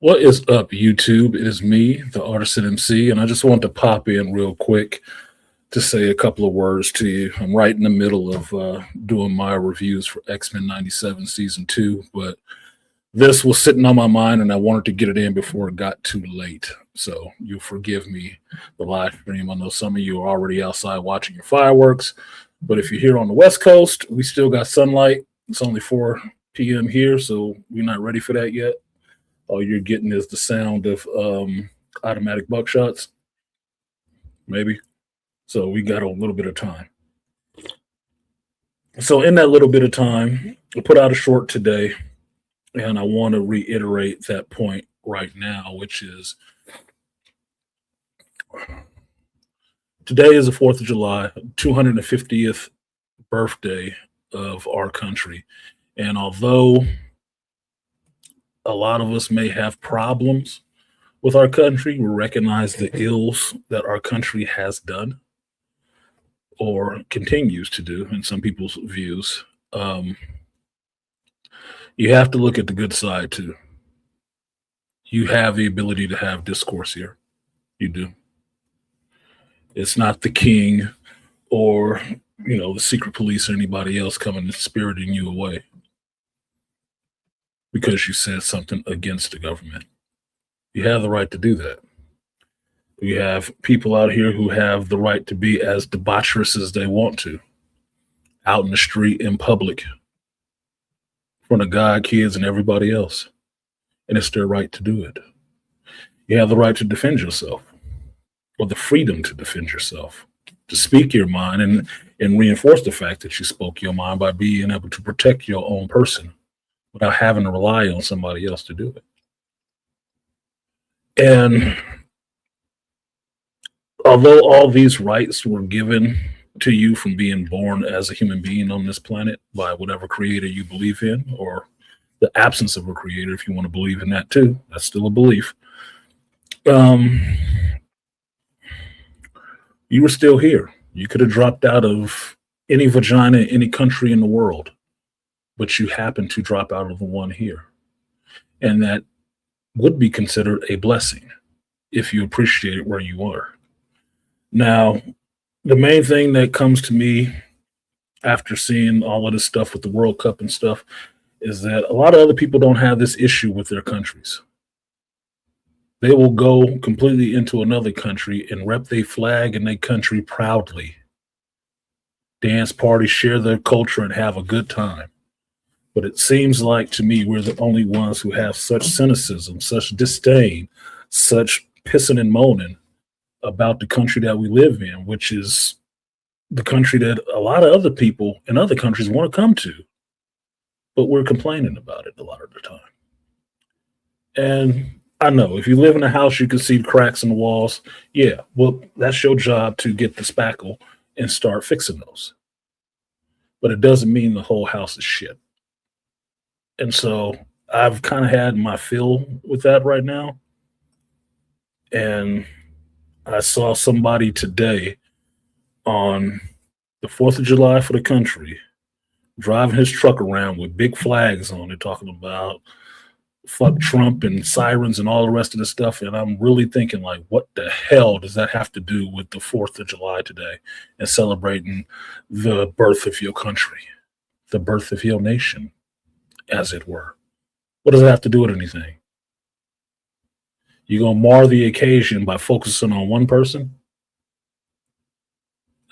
What is up, YouTube? It is me, the Artisan MC, and I just want to pop in real quick to say a couple of words to you. I'm right in the middle of doing my reviews for X-Men 97 Season 2, but this was sitting on my mind and I wanted to get it in before it got too late. So you'll forgive me the live stream. I know some of you are already outside watching your fireworks, but if you're here on the West Coast, we still got sunlight. It's only 4 p.m. here, so we're not ready for that yet. All you're getting is the sound of automatic buckshots, maybe. So we got a little bit of time. So in that little bit of time, I put out a short today, and I want to reiterate that point right now, which is today is the 4th of July, 250th birthday of our country. And although a lot of us may have problems with our country, we recognize the ills that our country has done or continues to do in some people's views. You have to look at the good side too. You have the ability to have discourse here. You do. It's not the king or, the secret police or anybody else coming and spiriting you away because you said something against the government. You have the right to do that. We have people out here who have the right to be as debaucherous as they want to, out in the street, in public, in front of God, kids, and everybody else. And it's their right to do it. You have the right to defend yourself, or the freedom to defend yourself, to speak your mind and reinforce the fact that you spoke your mind by being able to protect your own person without having to rely on somebody else to do it. And although all these rights were given to you from being born as a human being on this planet by whatever creator you believe in, or the absence of a creator, if you want to believe in that too, that's still a belief. You were still here. You could have dropped out of any vagina in any country in the world, but you happened to drop out of the one here. And that would be considered a blessing if you appreciate where you are. Now, the main thing that comes to me after seeing all of this stuff with the World Cup and stuff is that a lot of other people don't have this issue with their countries. They will go completely into another country and rep their flag and their country proudly, dance, party, share their culture, and have a good time. But it seems like to me we're the only ones who have such cynicism, such disdain, such pissing and moaning about the country that we live in, which is the country that a lot of other people in other countries want to come to. But we're complaining about it a lot of the time. And I know if you live in a house, you can see cracks in the walls. Yeah, well, that's your job to get the spackle and start fixing those. But it doesn't mean the whole house is shit. And so I've kind of had my fill with that right now. And I saw somebody today on the 4th of July for the country driving his truck around with big flags on it, talking about fuck Trump and sirens and all the rest of the stuff. And I'm really thinking, like, what the hell does that have to do with the 4th of July today and celebrating the birth of your country, the birth of your nation, as it were? What does it have to do with anything? You're going to mar the occasion by focusing on one person?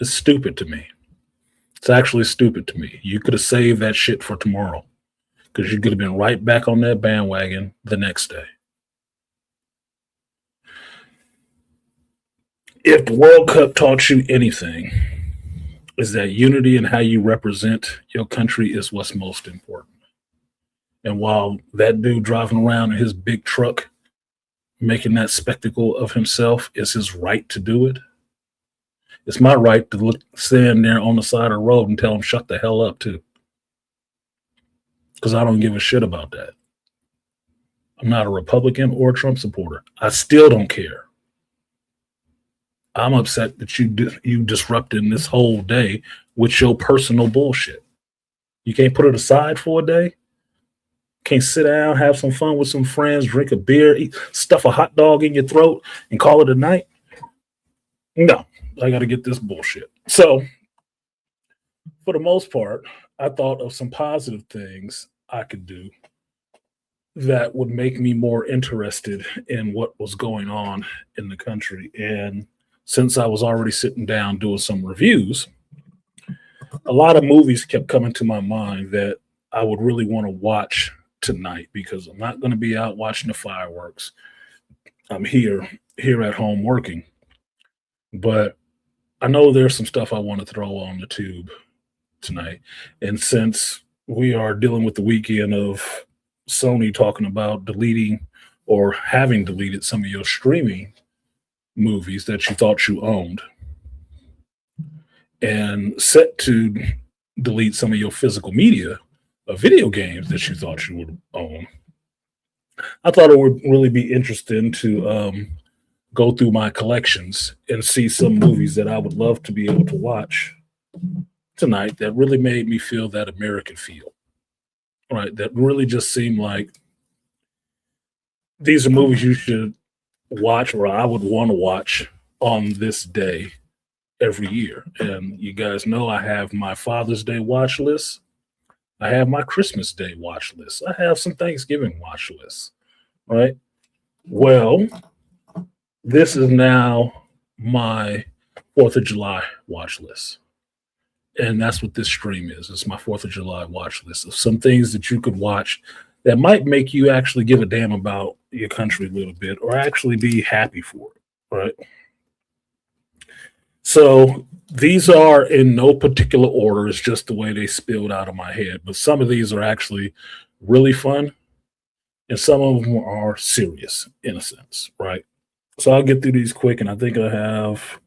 It's stupid to me. It's actually stupid to me. You could have saved that shit for tomorrow because you could have been right back on that bandwagon the next day. If the World Cup taught you anything, is that unity and how you represent your country is what's most important. And while that dude driving around in his big truck making that spectacle of himself is his right to do it, it's my right to stand there on the side of the road and tell him shut the hell up too. Because I don't give a shit about that. I'm not a Republican or a Trump supporter. I still don't care. I'm upset that you disrupting this whole day with your personal bullshit. You can't put it aside for a day? Can't sit down, have some fun with some friends, drink a beer, eat, stuff a hot dog in your throat, and call it a night. No, I got to get this bullshit. So, for the most part, I thought of some positive things I could do that would make me more interested in what was going on in the country. And since I was already sitting down doing some reviews, a lot of movies kept coming to my mind that I would really want to watch tonight because I'm not going to be out watching the fireworks. I'm here at home working, but I know there's some stuff I want to throw on the tube tonight. And since we are dealing with the weekend of Sony talking about deleting or having deleted some of your streaming movies that you thought you owned and set to delete some of your physical media of video games that you thought you would own, I thought it would really be interesting to go through my collections and see some movies that I would love to be able to watch tonight that really made me feel that American feel. Right, that really just seemed like these are movies you should watch or I would want to watch on this day every year. And you guys know I have my Father's Day watch list. I have my Christmas Day watch list. I have some Thanksgiving watch lists. Right. Well, this is now my 4th of July watch list. And that's what this stream is. It's my 4th of July watch list of some things that you could watch that might make you actually give a damn about your country a little bit or actually be happy for it. Right. So these are in no particular order. It's just the way they spilled out of my head. But some of these are actually really fun and some of them are serious in a sense. Right. So I'll get through these quick and I think I have.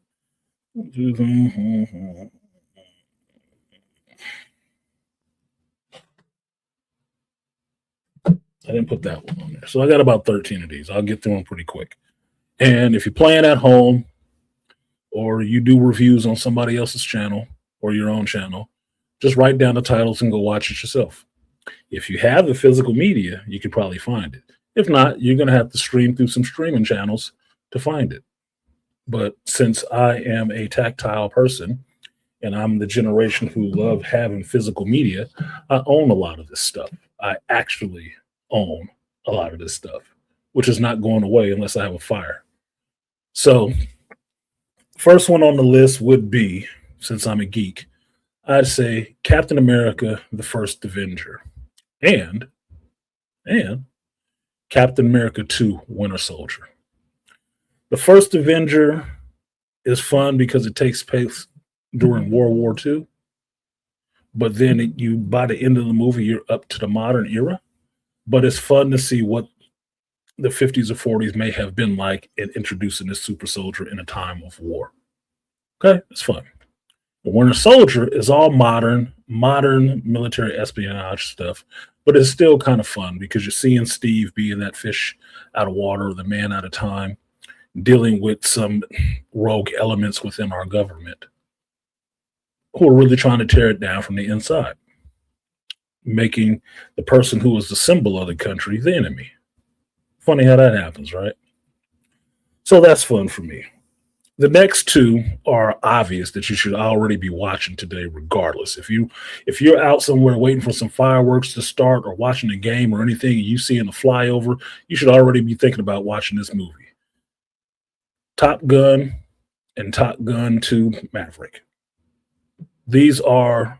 I didn't put that one on there. So I got about 13 of these. I'll get through them pretty quick. And if you're playing at home or you do reviews on somebody else's channel or your own channel, just write down the titles and go watch it yourself. If you have the physical media, you can probably find it. If not, you're going to have to stream through some streaming channels to find it. But since I am a tactile person and I'm the generation who love having physical media, I own a lot of this stuff. I actually own a lot of this stuff, which is not going away unless I have a fire. So, first one on the list would be, since I'm a geek, I'd say Captain America: The First Avenger, and Captain America 2: Winter Soldier. The First Avenger is fun because it takes place during World War II, but then you by the end of the movie you're up to the modern era. But it's fun to see what the 50s or 40s may have been like in introducing this super soldier in a time of war. Okay, it's fun. The Winter Soldier is all modern military espionage stuff, but it's still kind of fun because you're seeing Steve being that fish out of water, the man out of time, dealing with some rogue elements within our government who are really trying to tear it down from the inside, making the person who is the symbol of the country the enemy. Funny how that happens, right? So that's fun for me. The next two are obvious that you should already be watching today, regardless. If you're out somewhere waiting for some fireworks to start or watching a game or anything and you see in the flyover, you should already be thinking about watching this movie. Top Gun and Top Gun 2 Maverick. These are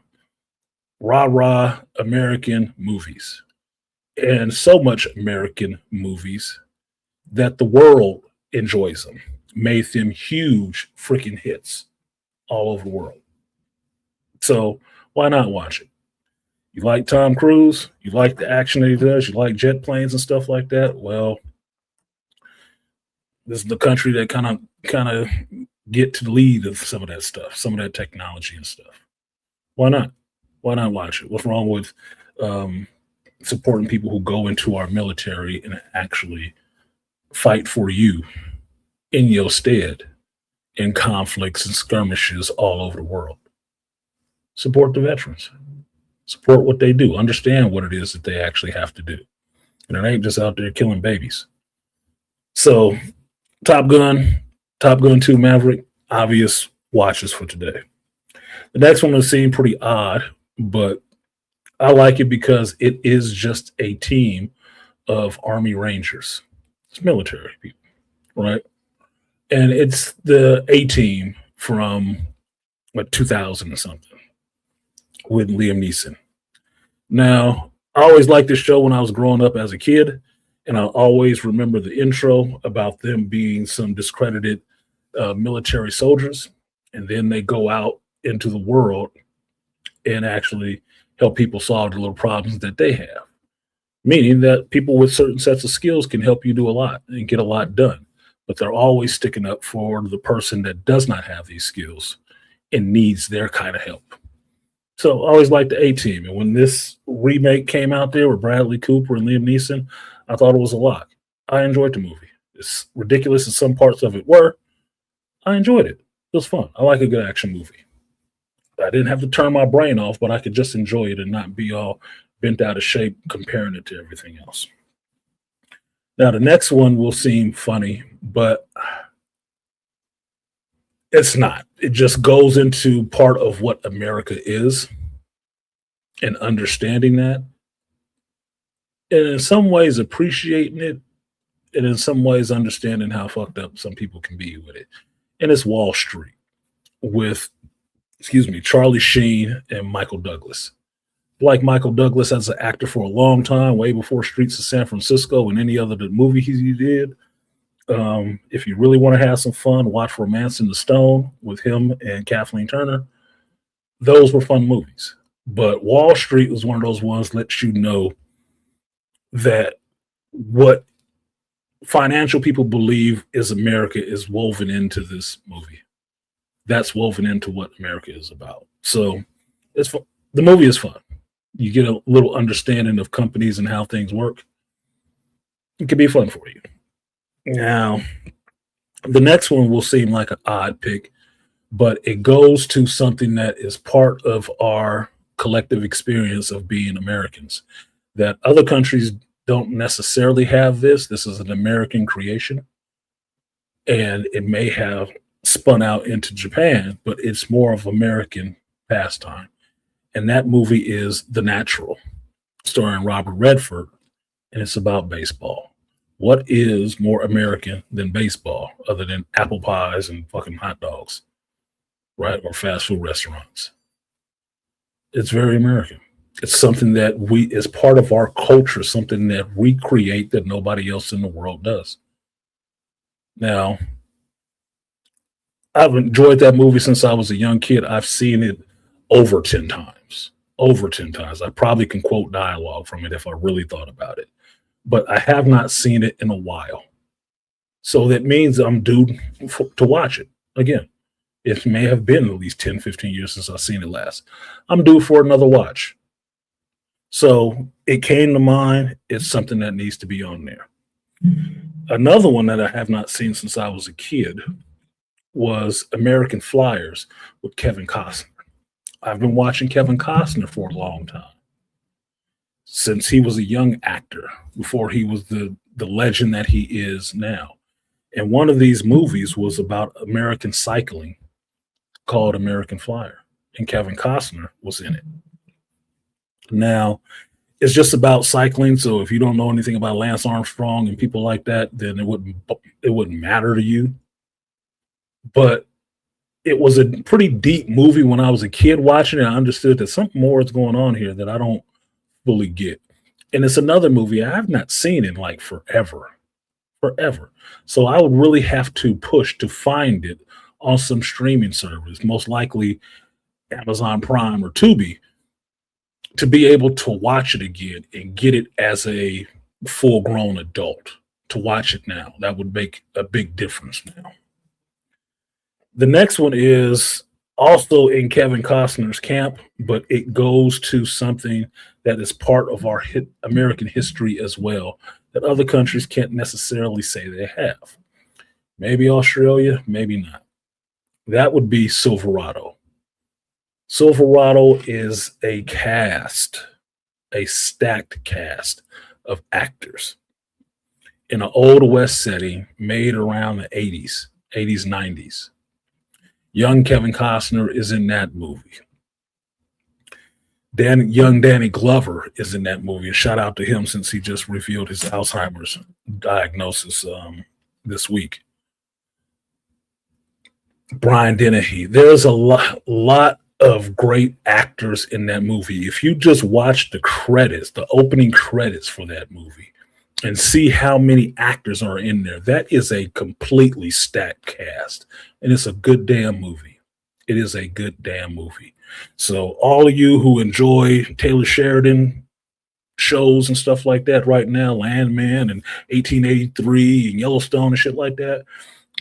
rah-rah American movies, and so much American movies that the world enjoys them, made them huge freaking hits all over the world. So why not watch it? You like Tom Cruise? You like the action that he does? You like jet planes and stuff like that? Well, this is the country that kind of get to the lead of some of that stuff, some of that technology and stuff. Why not? Why not watch it? What's wrong with supporting people who go into our military and actually fight for you in your stead in conflicts and skirmishes all over the world? Support the veterans. Support what they do. Understand what it is that they actually have to do. And it ain't just out there killing babies. So, Top Gun, Top Gun 2 Maverick, obvious watches for today. The next one will seem pretty odd, but I like it because it is just a team of Army Rangers. It's military people, right? And it's the A team from what 2000 or something with Liam Neeson. Now, I always liked this show when I was growing up as a kid, and I always remember the intro about them being some discredited military soldiers, and then they go out into the world and actually help people solve the little problems that they have. Meaning that people with certain sets of skills can help you do a lot and get a lot done, but they're always sticking up for the person that does not have these skills and needs their kind of help. So I always liked the A Team, and when this remake came out there with Bradley Cooper and Liam Neeson, I thought it was a lock. I enjoyed the movie. As ridiculous as some parts of it were, I enjoyed it. It was fun. I like a good action movie. I didn't have to turn my brain off, but I could just enjoy it and not be all bent out of shape comparing it to everything else. Now, the next one will seem funny, but it's not. It just goes into part of what America is and understanding that. And in some ways, appreciating it, and in some ways, understanding how fucked up some people can be with it. And it's Wall Street with, Charlie Sheen and Michael Douglas. Like Michael Douglas as an actor for a long time, way before Streets of San Francisco and any other movie he did. If you really want to have some fun, watch Romancing the Stone with him and Kathleen Turner. Those were fun movies. But Wall Street was one of those ones that lets you know that what financial people believe is America is woven into this movie. That's woven into what America is about. So it's fun. The movie is fun. You get a little understanding of companies and how things work. It can be fun for you. Now, the next one will seem like an odd pick, but it goes to something that is part of our collective experience of being Americans. That other countries don't necessarily have this. This is an American creation, and it may have spun out into Japan, but it's more of American pastime. And that movie is The Natural, starring Robert Redford, and it's about baseball. What is more American than baseball, other than apple pies and fucking hot dogs, right? Or fast food restaurants. It's very American. It's something that we, is part of our culture, something that we create that nobody else in the world does. Now, I've enjoyed that movie since I was a young kid. I've seen it over 10 times. Over 10 times. I probably can quote dialogue from it if I really thought about it. But I have not seen it in a while. So that means I'm due to watch it again. It may have been at least 10, 15 years since I've seen it last. I'm due for another watch. So it came to mind. It's something that needs to be on there. Another one that I have not seen since I was a kid was American Flyers with Kevin Costner. I've been watching Kevin Costner for a long time, since he was a young actor, before he was the legend that he is now. And one of these movies was about American cycling called American Flyer, and Kevin Costner was in it. Now, it's just about cycling, so if you don't know anything about Lance Armstrong and people like that, then it wouldn't matter to you. But it was a pretty deep movie when I was a kid watching it. I understood that something more is going on here that I don't fully get. And it's another movie I have not seen in like forever. So I would really have to push to find it on some streaming service, most likely Amazon Prime or Tubi, to be able to watch it again and get it as a full-grown adult. To watch it now, that would make a big difference now. The next one is also in Kevin Costner's camp, but it goes to something that is part of our American history as well, that other countries can't necessarily say they have. Maybe Australia, maybe not. That would be Silverado. Silverado is a stacked cast of actors in an old West setting made around the 80s, 90s. Young Kevin Costner is in that movie. Young Danny Glover is in that movie. A shout out to him since he just revealed his Alzheimer's diagnosis this week. Brian Dennehy. There's a lot of great actors in that movie. If you just watch the credits, the opening credits for that movie, and see how many actors are in there, that is a completely stacked cast. And it's a good damn movie. It is a good damn movie. So all of you who enjoy Taylor Sheridan shows and stuff like that right now, Landman and 1883 and Yellowstone and shit like that,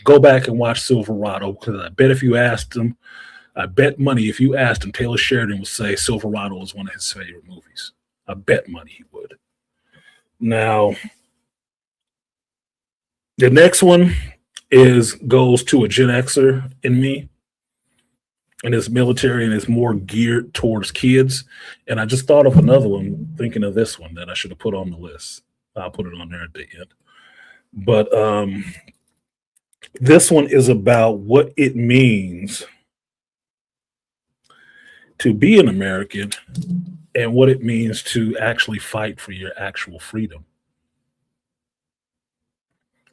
go back and watch Silverado, because I bet if you asked him, I bet money if you asked him, Taylor Sheridan would say Silverado is one of his favorite movies. I bet money he would. Now, the next one goes to a Gen Xer in me, and it's military and it's more geared towards kids. And I just thought of another one, thinking of this one that I should have put on the list. I'll put it on there at the end. But this one is about what it means to be an American and what it means to actually fight for your actual freedom.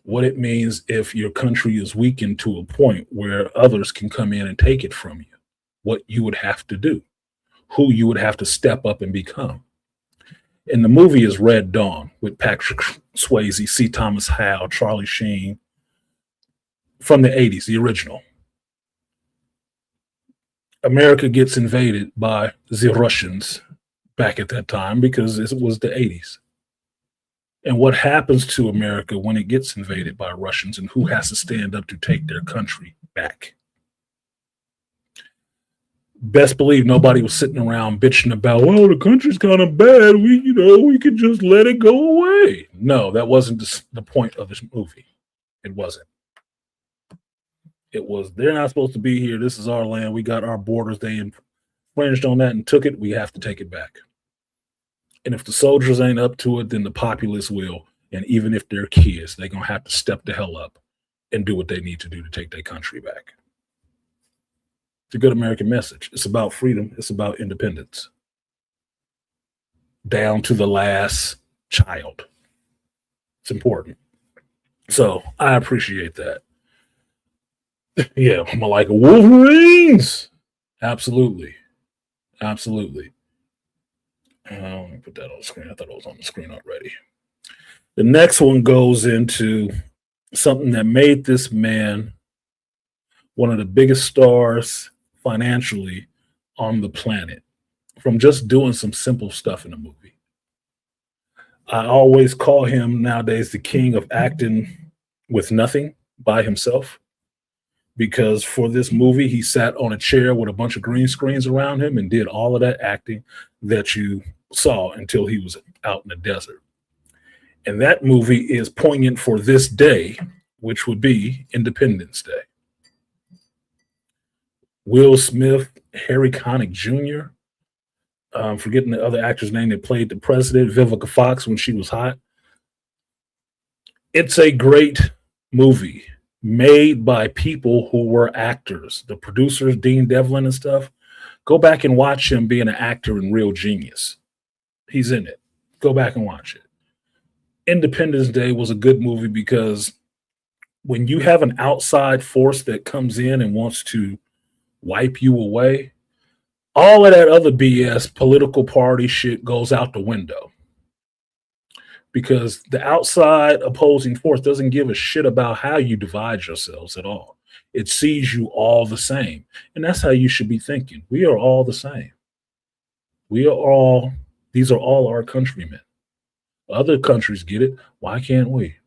What it means if your country is weakened to a point where others can come in and take it from you. What you would have to do, who you would have to step up and become. And the movie is Red Dawn with Patrick Swayze, C. Thomas Howell, Charlie Sheen, from the 80s, the original. America gets invaded by the Russians back at that time because it was the 80s. And what happens to America when it gets invaded by Russians, and who has to stand up to take their country back? Best believe nobody was sitting around bitching about, well, the country's kind of bad. We could just let it go away. No, that wasn't the point of this movie. It wasn't. It was, they're not supposed to be here. This is our land. We got our borders. They infringed on that and took it. We have to take it back. And if the soldiers ain't up to it, then the populace will. And even if they're kids, they're going to have to step the hell up and do what they need to do to take their country back. It's a good American message. It's about freedom. It's about independence. Down to the last child. It's important. So I appreciate that. Yeah, I'm like Wolverines. Absolutely. Absolutely. Let me put that on the screen. I thought it was on the screen already. The next one goes into something that made this man one of the biggest stars financially on the planet from just doing some simple stuff in a movie. I always call him nowadays the king of acting with nothing by himself, because for this movie, he sat on a chair with a bunch of green screens around him and did all of that acting that you saw until he was out in the desert. And that movie is poignant for this day, which would be Independence Day. Will Smith, Harry Connick Jr., forgetting the other actor's name that played the president, Vivica Fox, when she was hot. It's a great movie made by people who were actors. The producers, Dean Devlin and stuff. Go back and watch him being an actor in Real Genius. He's in it. Go back and watch it. Independence Day was a good movie because when you have an outside force that comes in and wants to wipe you away, all of that other BS political party shit goes out the window, because the outside opposing force doesn't give a shit about how you divide yourselves at all. It sees you all the same. And that's how you should be thinking. We are all the same. These are all our countrymen. Other countries get it. Why can't we?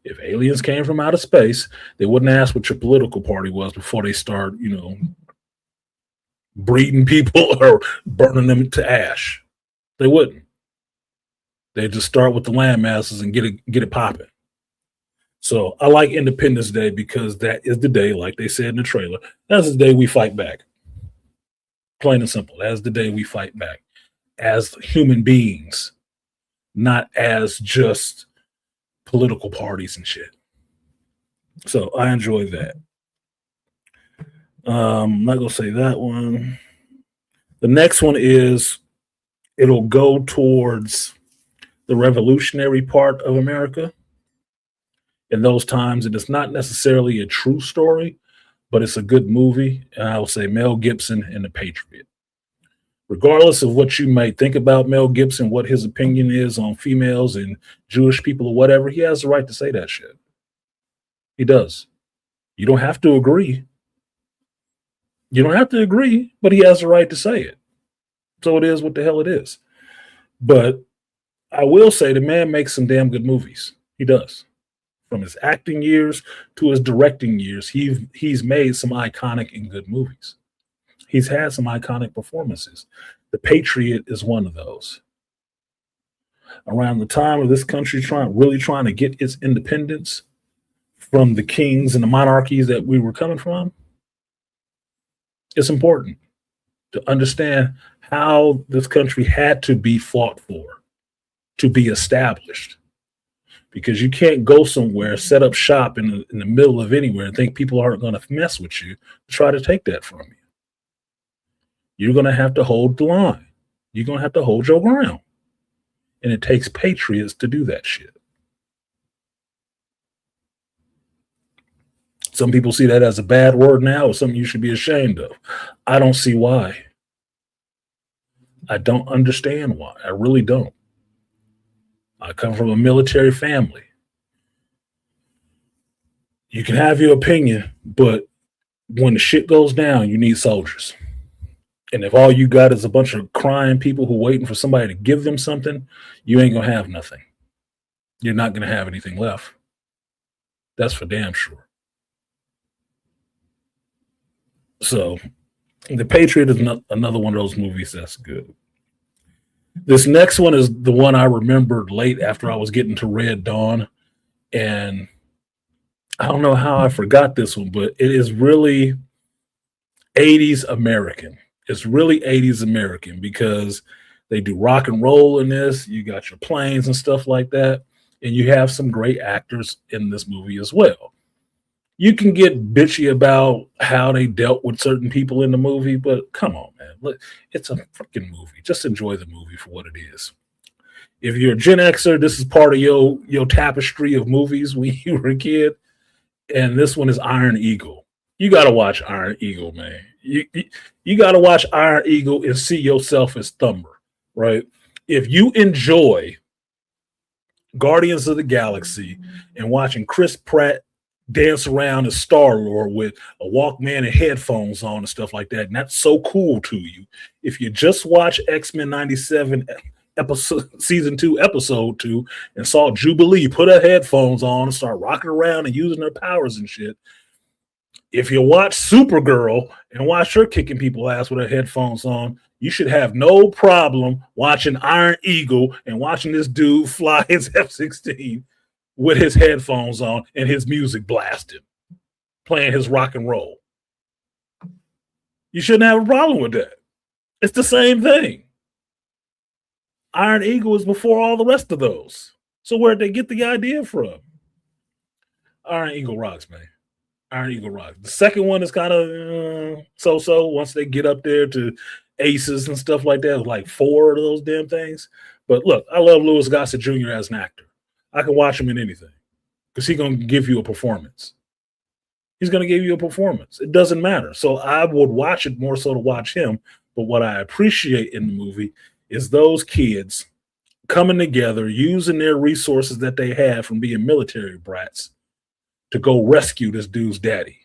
If aliens came from outer space, they wouldn't ask what your political party was before they start, breeding people or burning them to ash. They wouldn't. They just start with the land masses and get it popping. So I like Independence Day because that is the day, like they said in the trailer, that's the day we fight back. Plain and simple. That's the day we fight back as human beings, not as just political parties and shit. So I enjoy that. I'm not gonna say that one. The next one is it'll go towards the revolutionary part of America in those times, and it's not necessarily a true story, but it's a good movie. And I will say Mel Gibson and The Patriot. Regardless of what you might think about Mel Gibson, what his opinion is on females and Jewish people or whatever, he has the right to say that shit. He does. You don't have to agree. You don't have to agree, but he has the right to say it. So it is what the hell it is. But I will say the man makes some damn good movies. He does. From his acting years to his directing years, he's made some iconic and good movies. He's had some iconic performances. The Patriot is one of those. Around the time of this country really trying to get its independence from the kings and the monarchies that we were coming from, it's important to understand how this country had to be fought for, to be established. Because you can't go somewhere, set up shop in the middle of anywhere and think people aren't going to mess with you to try to take that from you. You're going to have to hold the line. You're going to have to hold your ground. And it takes patriots to do that shit. Some people see that as a bad word now or something you should be ashamed of. I don't see why. I don't understand why. I really don't. I come from a military family. You can have your opinion, but when the shit goes down, you need soldiers. And if all you got is a bunch of crying people who are waiting for somebody to give them something, you ain't going to have nothing. You're not going to have anything left. That's for damn sure. So, The Patriot is another one of those movies that's good. This next one is the one I remembered late after I was getting to Red Dawn. And I don't know how I forgot this one, but it is really 80s American. It's really 80s American because they do rock and roll in this. You got your planes and stuff like that. And you have some great actors in this movie as well. You can get bitchy about how they dealt with certain people in the movie, but come on, man. Look, it's a freaking movie. Just enjoy the movie for what it is. If you're a Gen Xer, this is part of your tapestry of movies when you were a kid. And this one is Iron Eagle. You got to watch Iron Eagle, man. You got to watch Iron Eagle and see yourself as Thumber, right? If you enjoy Guardians of the Galaxy and watching Chris Pratt dance around as Star-Lord with a Walkman and headphones on and stuff like that, and that's so cool to you. If you just watch X-Men 97 season 2, episode 2, and saw Jubilee put her headphones on and start rocking around and using her powers and shit, if you watch Supergirl and watch her kicking people ass with her headphones on, you should have no problem watching Iron Eagle and watching this dude fly his F-16 with his headphones on and his music blasted, playing his rock and roll. You shouldn't have a problem with that. It's the same thing. Iron Eagle is before all the rest of those. So where'd they get the idea from? Iron Eagle rocks, man. Iron Eagle rocks. The second one is kind of so-so once they get up there to aces and stuff like that. Like 4 of those damn things. But look, I love Louis Gossett Jr. as an actor. I can watch him in anything because he's going to give you a performance. He's going to give you a performance. It doesn't matter. So I would watch it more so to watch him. But what I appreciate in the movie is those kids coming together, using their resources that they have from being military brats to go rescue this dude's daddy.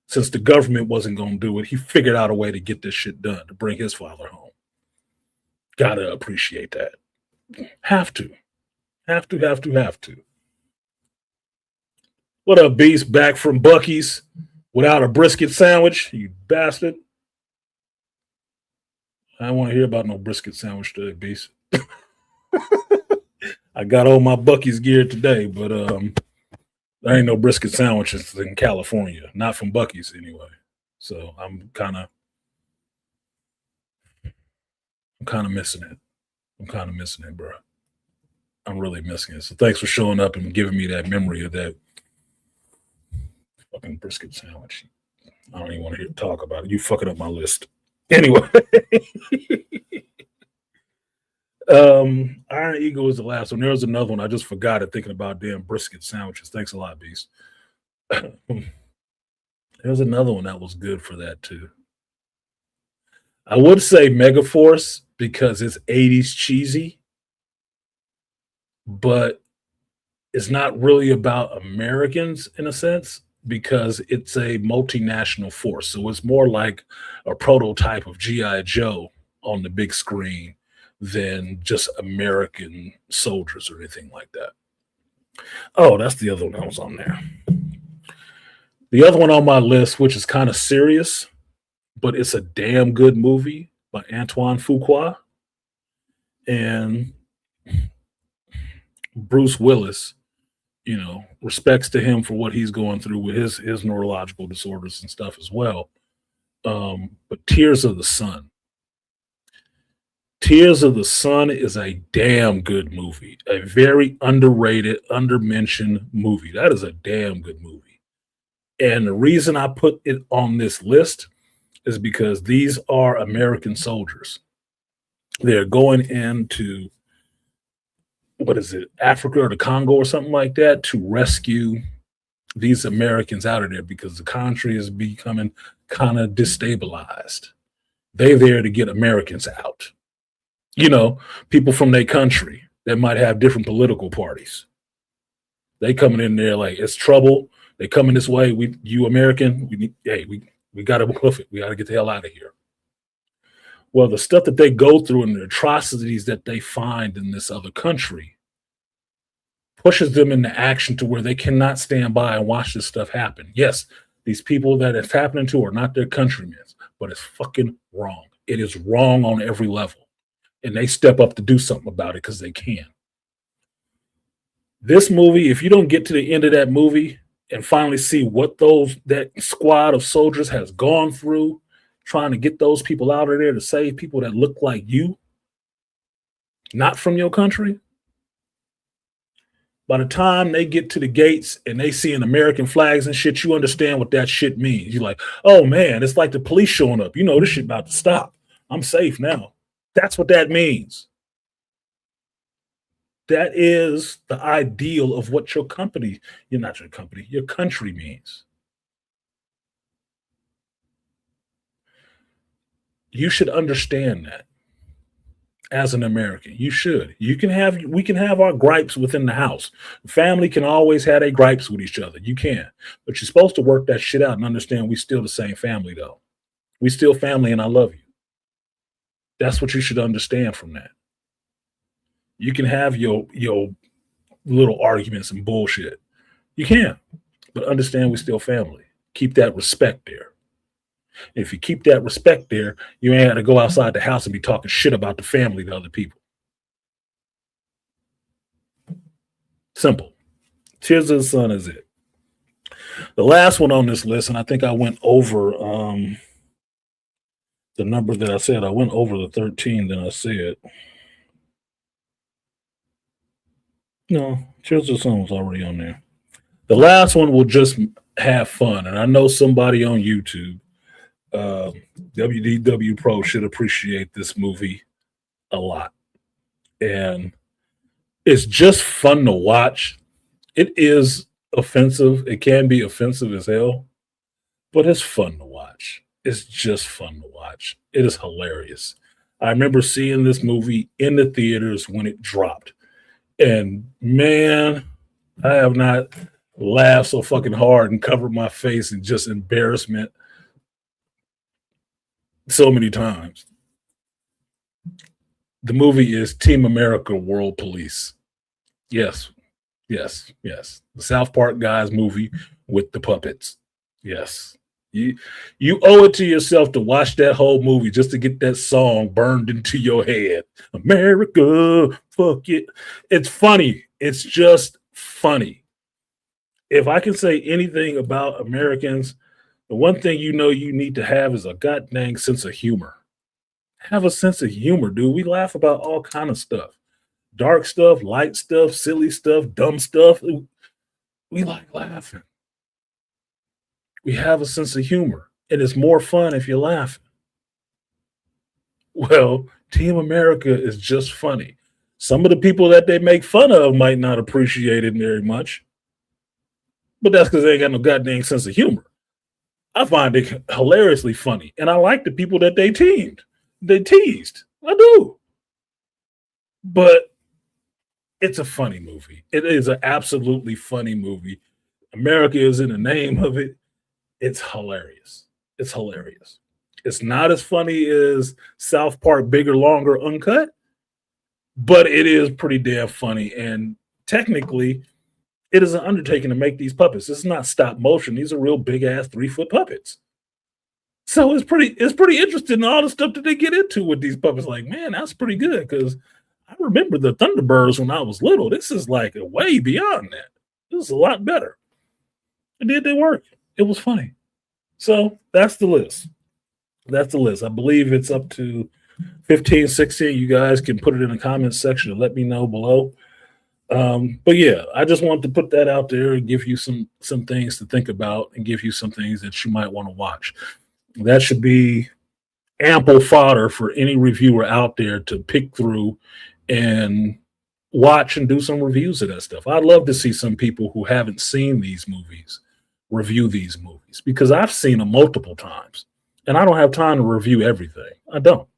Since the government wasn't going to do it, he figured out a way to get this shit done, to bring his father home. Gotta appreciate that. Have to. Have to. What up, Beast? Back from Buc-ee's without a brisket sandwich, you bastard. I don't want to hear about no brisket sandwich today, Beast. I got all my Buc-ee's gear today, but there ain't no brisket sandwiches in California. Not from Buc-ee's anyway. So I'm kind of kind of missing it. I'm kind of missing it, bro. I'm really missing it. So thanks for showing up and giving me that memory of that fucking brisket sandwich. I don't even want to hear talk about it. You fucking up my list. Anyway, Iron Eagle was the last one. There was another one. I just forgot it thinking about damn brisket sandwiches. Thanks a lot, Beast. There's another one that was good for that too. I would say Megaforce because it's 80s cheesy, but it's not really about Americans in a sense because it's a multinational force. So it's more like a prototype of G.I. Joe on the big screen than just American soldiers or anything like that. Oh, that's the other one that was on there. The other one on my list, which is kind of serious, but it's a damn good movie by Antoine Fuqua and Bruce Willis. You know, respects to him for what he's going through with his neurological disorders and stuff as well. But Tears of the Sun. Tears of the Sun is a damn good movie. A very underrated, undermentioned movie. That is a damn good movie. And the reason I put it on this list is because these are American soldiers. They're going into what is it, Africa or the Congo or something like that to rescue these Americans out of there because the country is becoming kind of destabilized. They're there to get Americans out. You know, people from their country that might have different political parties. They coming in there like it's trouble. They coming this way. You American, we gotta hoof it. We gotta get the hell out of here. Well, the stuff that they go through and the atrocities that they find in this other country pushes them into action to where they cannot stand by and watch this stuff happen. Yes, these people that it's happening to are not their countrymen, but it's fucking wrong. It is wrong on every level. And they step up to do something about it because they can. This movie, if you don't get to the end of that movie and finally see what that squad of soldiers has gone through, trying to get those people out of there to save people that look like you, not from your country. By the time they get to the gates and they see an American flags and shit, you understand what that shit means. You're like, oh man, it's like the police showing up. You know, this shit about to stop. I'm safe now. That's what that means. That is the ideal of what your country means. You should understand that as an American. You should. We can have our gripes within the house. Family can always have their gripes with each other. You can. But you're supposed to work that shit out and understand we still the same family though. We still family and I love you. That's what you should understand from that. You can have your little arguments and bullshit. You can. But understand we still family. Keep that respect there. If you keep that respect there, you ain't got to go outside the house and be talking shit about the family to other people. Simple. Tears of the Sun is it. The last one on this list, and I think I went over the number that I said. I went over the 13 that I said. No, Tears of the Sun was already on there. The last one will just have fun. And I know somebody on YouTube, WDW Pro, should appreciate this movie a lot. And it's just fun to watch. It is offensive. It can be offensive as hell, but it's fun to watch. It's just fun to watch. It is hilarious. I remember seeing this movie in the theaters when it dropped. And man, I have not laughed so fucking hard and covered my face in just embarrassment so many times. The movie is Team America World Police. Yes. The South Park guys movie with the puppets. Yes. You owe it to yourself to watch that whole movie just to get that song burned into your head. America, fuck it. It's funny. It's just funny. If I can say anything about Americans, the one thing you need to have is a goddamn sense of humor. Have a sense of humor, dude. We laugh about all kind of stuff. Dark stuff, light stuff, silly stuff, dumb stuff. We like laughing. We have a sense of humor. And it's more fun if you're laughing. Well, Team America is just funny. Some of the people that they make fun of might not appreciate it very much, but that's because they ain't got no goddamn sense of humor. I find it hilariously funny, and I like the people that they teased. I do, but it's a funny movie. It is an absolutely funny movie. America is in the name of it. It's hilarious. It's hilarious. It's not as funny as South Park Bigger, Longer, Uncut, but it is pretty damn funny. And technically, it is an undertaking to make these puppets. This is not stop motion. These are real big ass 3-foot puppets. So it's pretty interesting in all the stuff that they get into with these puppets. Like, man, that's pretty good because I remember the Thunderbirds when I was little. This is like a way beyond that. This is a lot better. And did they work? It was funny. So that's the list. That's the list. I believe it's up to 15, 16. You guys can put it in the comments section and let me know below. But yeah, I just wanted to put that out there and give you some things to think about and give you some things that you might want to watch. That should be ample fodder for any reviewer out there to pick through and watch and do some reviews of that stuff. I'd love to see some people who haven't seen these movies review these movies because I've seen them multiple times and I don't have time to review everything. I don't.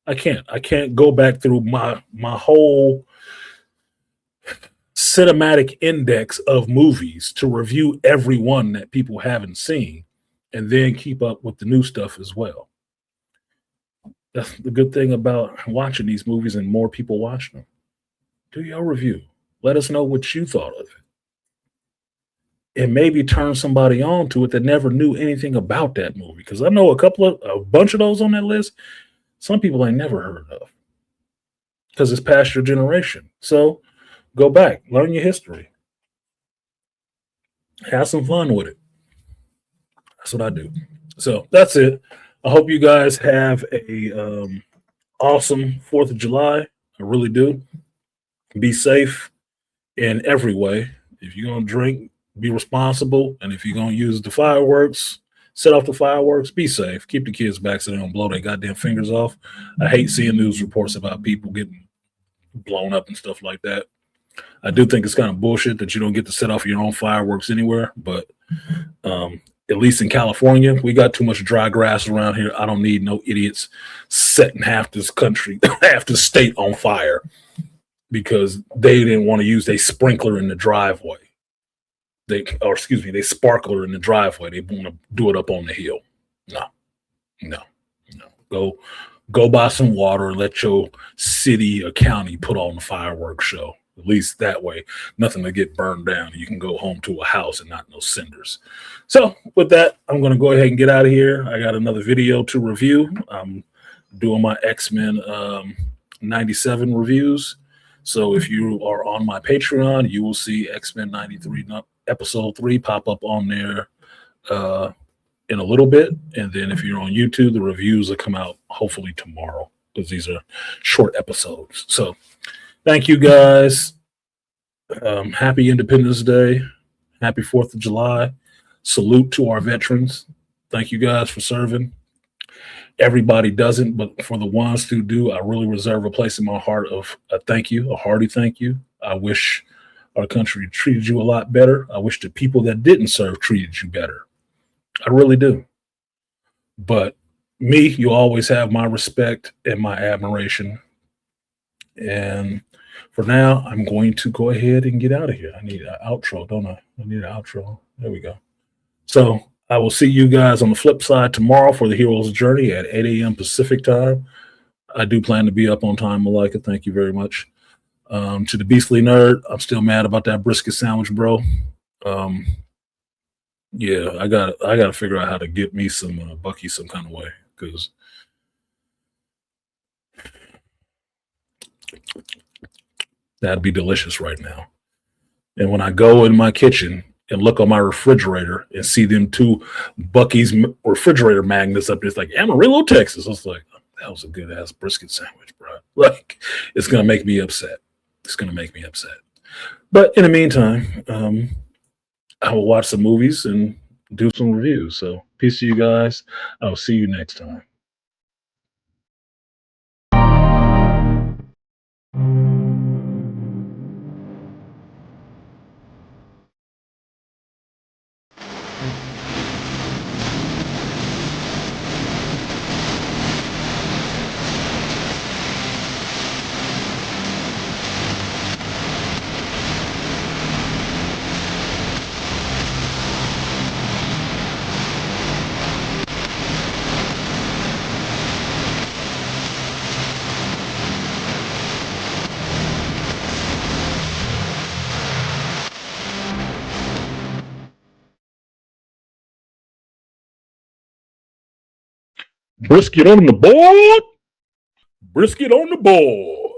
I can't go back through my whole cinematic index of movies to review every one that people haven't seen and then keep up with the new stuff as well. That's the good thing about watching these movies and more people watching them. Do your review. Let us know what you thought of it. And maybe turn somebody on to it that never knew anything about that movie. Because I know a bunch of those on that list, some people ain't never heard of. Because it's past your generation. So go back, learn your history. Have some fun with it. That's what I do. So that's it. I hope you guys have a awesome 4th of July. I really do. Be safe in every way. If you're going to drink, be responsible. And if you're going to use the fireworks, set off the fireworks, be safe. Keep the kids back so they don't blow their goddamn fingers off. I hate seeing news reports about people getting blown up and stuff like that. I do think it's kind of bullshit that you don't get to set off your own fireworks anywhere, but at least in California, we got too much dry grass around here. I don't need no idiots setting half this country, half the state on fire because they didn't want to use their sprinkler in the driveway. They sparkler in the driveway. They want to do it up on the hill. No. Go buy some water and let your city or county put on the fireworks show. At least that way, nothing to get burned down. You can go home to a house and not no cinders. So with that, I'm going to go ahead and get out of here. I got another video to review. I'm doing my X-Men 97 reviews. So if you are on my Patreon, you will see X-Men 93 episode 3 pop up on there in a little bit. And then if you're on YouTube, the reviews will come out hopefully tomorrow because these are short episodes. So thank you guys. Happy Independence Day. Happy 4th of July. Salute to our veterans. Thank you guys for serving. Everybody doesn't, but for the ones who do, I really reserve a place in my heart of a thank you, a hearty thank you. I wish our country treated you a lot better. I wish the people that didn't serve treated you better. I really do. But me, you always have my respect and my admiration. And for now, I'm going to go ahead and get out of here. I need an outro, don't I? I need an outro. There we go. So I will see you guys on the flip side tomorrow for the Hero's Journey at 8 a.m. Pacific time. I do plan to be up on time, Malika. Thank you very much. To the Beastly Nerd, I'm still mad about that brisket sandwich, bro. Yeah, I gotta figure out how to get me some Bucky some kind of way because that'd be delicious right now. And when I go in my kitchen and look on my refrigerator and see them 2 Bucky's refrigerator magnets up there, it's like Amarillo, Texas. It's like, that was a good ass brisket sandwich, bro. Like, it's gonna make me upset. It's gonna make me upset. But in the meantime, I will watch some movies and do some reviews. So peace to you guys. I'll see you next time. Brisket on the board. Brisket on the board.